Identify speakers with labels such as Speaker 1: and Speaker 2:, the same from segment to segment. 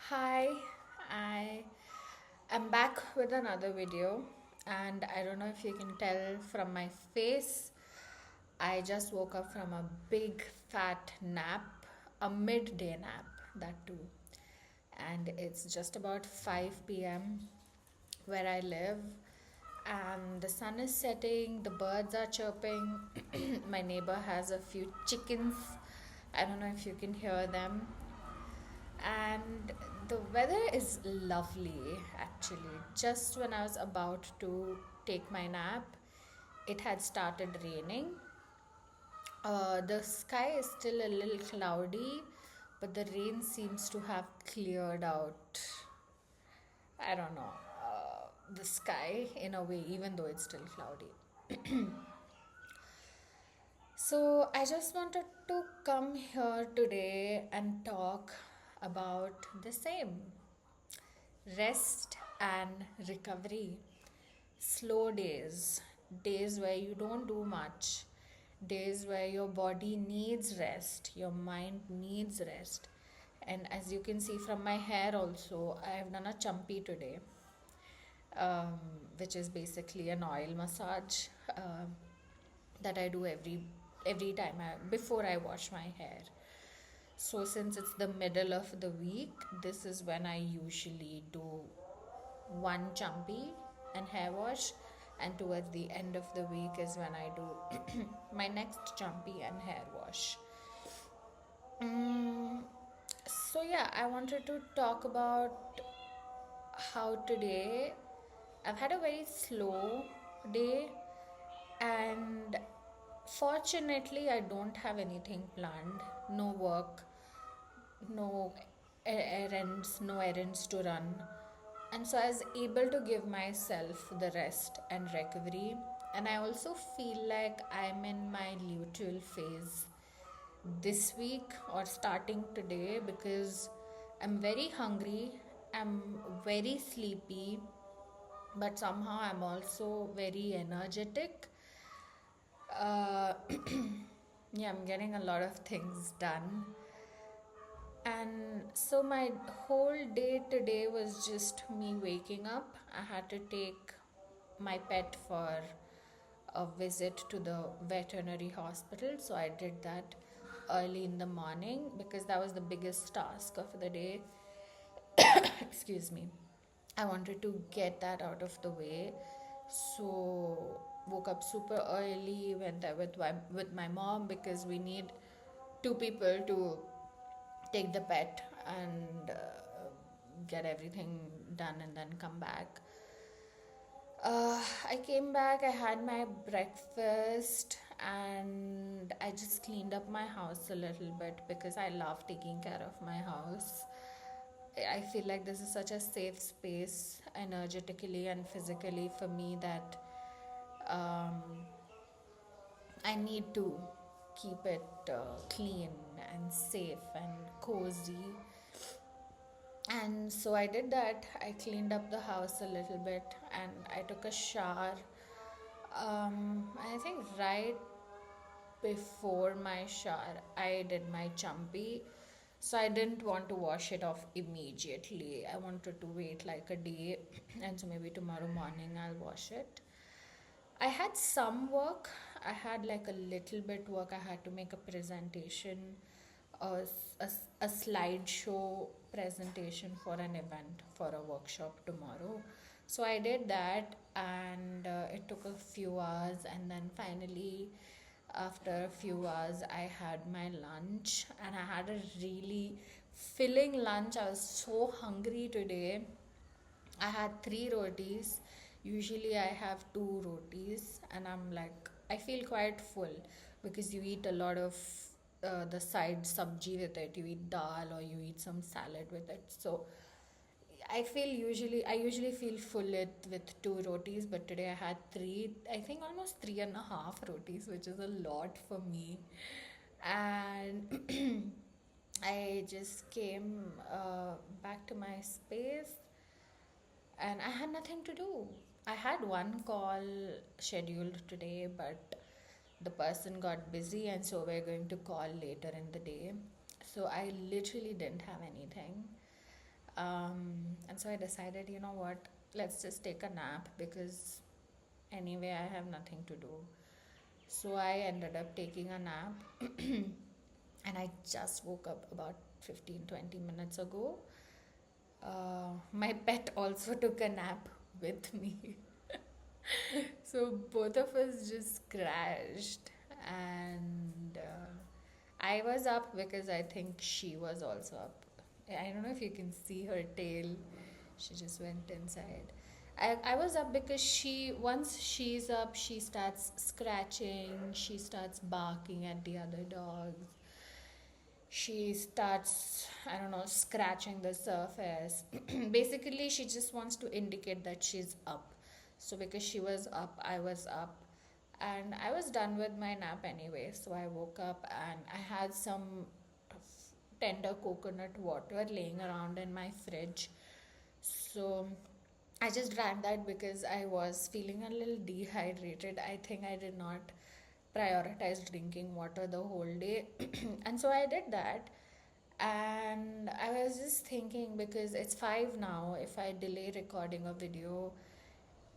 Speaker 1: Hi, I am back with another video, and I don't know if you can tell from my face. I just woke up from a big fat nap, a midday nap, that too. And it's just about 5 p.m. where I live, and the sun is setting, the birds are chirping. My neighbor has a few chickens. I don't know if you can hear them, and the weather is lovely actually. Just when I was about to take my nap, it had started raining. The sky is still a little cloudy, but the rain seems to have cleared out. I don't know, the sky in a way, even though it's still cloudy. So, I just wanted to come here today and talk about the same rest and recovery. Slow days, days where you don't do much, days where your body needs rest, your mind needs rest. And as you can see from my hair, also, I have done a chumpy today, um, which is basically an oil massage that I do every time before I wash my hair. So since it's the middle of the week, this is when I usually do one chumpy and hair wash, and towards the end of the week is when I do my next chumpy and hair wash. Mm, so yeah, I wanted to talk about how today I've had a very slow day, and fortunately I don't have anything planned, no work, no no errands to run. And so I was able to give myself the rest and recovery. And I also feel like I'm in my luteal phase this week or starting today, because I'm very hungry, I'm very sleepy, but somehow I'm also very energetic. Uh, yeah, I'm getting a lot of things done. And so my whole day today was just me waking up. I had to take my pet for a visit to the veterinary hospital. So I did that early in the morning because that was the biggest task of the day. Excuse me. I wanted to get that out of the way. So woke up super early, went there with my mom because we need two people to take the pet and get everything done and then come back. I came back, I had my breakfast, and I just cleaned up my house a little bit because I love taking care of my house. I feel like this is such a safe space energetically and physically for me that um, I need to keep it clean and safe and cozy. And so I did that. I cleaned up the house a little bit and I took a shower. I think right before my shower, I did my chumpy. So I didn't want to wash it off immediately. I wanted to wait like a day, and so maybe tomorrow morning I'll wash it. I had some work. I had like a little bit work. I had to make a presentation, a, a slideshow presentation for an event for a workshop tomorrow. So I did that, and it took a few hours, and then finally, after a few hours, I had my lunch, and I had a really filling lunch. I was so hungry today. I had three rotis. Usually I have two rotis, and I'm like, I feel quite full because you eat a lot of the side sabji with it. You eat dal or you eat some salad with it. So I usually feel full with two rotis, but today I had three. I think almost three and a half rotis, which is a lot for me. And I just came back to my space and I had nothing to do. I had one call scheduled today, but the person got busy, and so we're going to call later in the day. So I literally didn't have anything. And so I decided, you know what, let's just take a nap because anyway I have nothing to do. So I ended up taking a nap and I just woke up about 15-20 minutes ago. My pet also took a nap with me. So both of us just crashed, and I was up because I think she was also up. I don't know if you can see her tail. She just went inside. I was up because once she's up, she starts scratching, she starts barking at the other dogs, she starts, I don't know, scratching the surface. Basically, she just wants to indicate that she's up. So, because she was up, I was up. And I was done with my nap anyway. So, I woke up and I had some tender coconut water laying around in my fridge. So, I just drank that because I was feeling a little dehydrated. I think I did not prioritize drinking water the whole day. And so I did that. And I was just thinking, because it's 5 now, if I delay recording a video,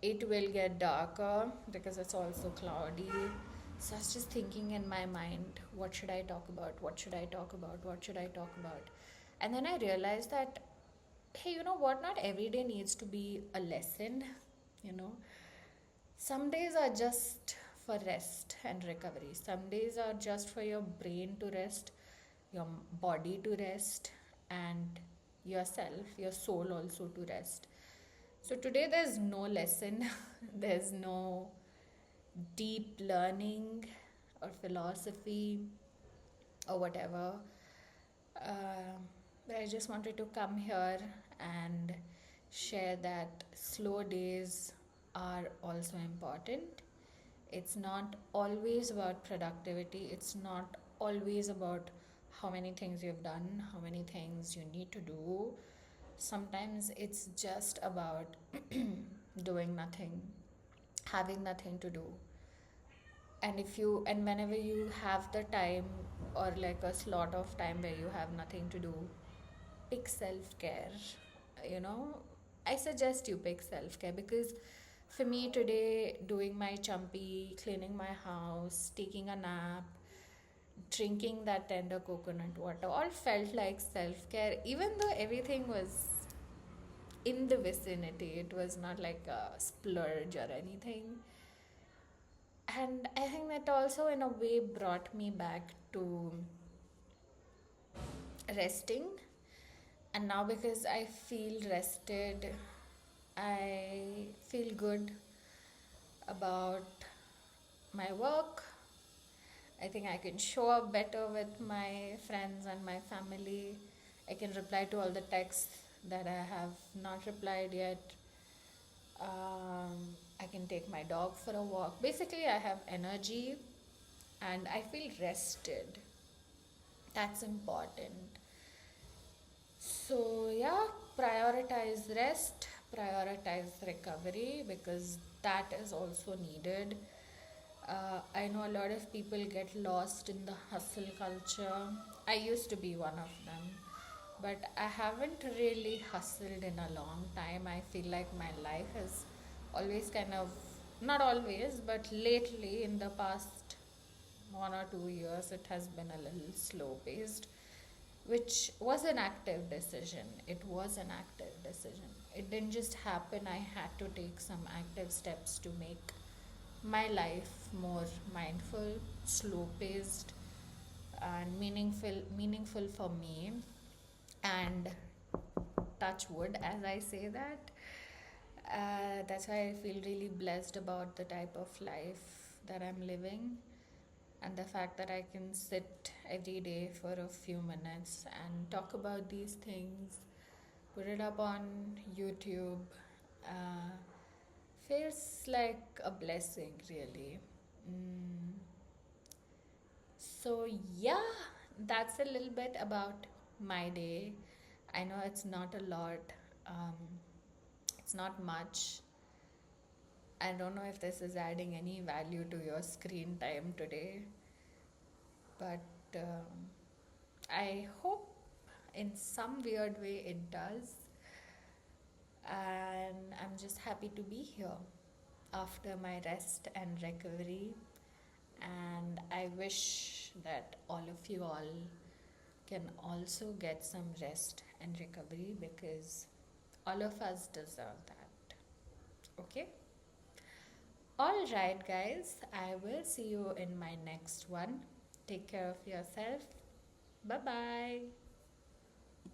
Speaker 1: it will get darker because it's also cloudy. So I was just thinking in my mind, what should I talk about? What should I talk about? What should I talk about? And then I realized that, hey, you know what? Not every day needs to be a lesson, you know. Some days are just for rest and recovery. Some days are just for your brain to rest, your body to rest, and yourself, your soul also to rest. So today there's no lesson, there's no deep learning or philosophy or whatever. But I just wanted to come here and share that slow days are also important. It's not always about productivity, it's not always about how many things you've done, how many things you need to do. Sometimes it's just about doing nothing, having nothing to do. And whenever you have the time, or like a slot of time where you have nothing to do, pick self-care. You know, I suggest you pick self-care because for me today, doing my chumpy, cleaning my house, taking a nap, drinking that tender coconut water all felt like self-care, even though everything was in the vicinity. It was not like a splurge or anything. And I think that also in a way brought me back to resting. And now, because I feel rested, I feel good about my work. I think I can show up better with my friends and my family. I can reply to all the texts that I have not replied yet. I can take my dog for a walk. Basically, I have energy and I feel rested. That's important. So, yeah, prioritize rest, prioritize recovery because that is also needed. I know a lot of people get lost in the hustle culture. I used to be one of them, but I haven't really hustled in a long time. I feel like my life has always kind of, not always, but lately in the past 1 or 2 years, it has been a little slow paced, which was an active decision. It was an active decision. It didn't just happen. I had to take some active steps to make my life more mindful, slow paced, and meaningful for me. And touch wood as I say that. That's why I feel really blessed about the type of life that I'm living, and the fact that I can sit every day for a few minutes and talk about these things, put it up on YouTube, uh, feels like a blessing, really. Mm. So, yeah, that's a little bit about my day. I know it's not a lot, um, it's not much. I don't know if this is adding any value to your screen time today, but I hope in some weird way it does. and I'm just happy to be here after my rest and recovery. And I wish that all of you all can also get some rest and recovery because all of us deserve that. Okay? All right, guys, I will see you in my next one. Take care of yourself. Bye bye.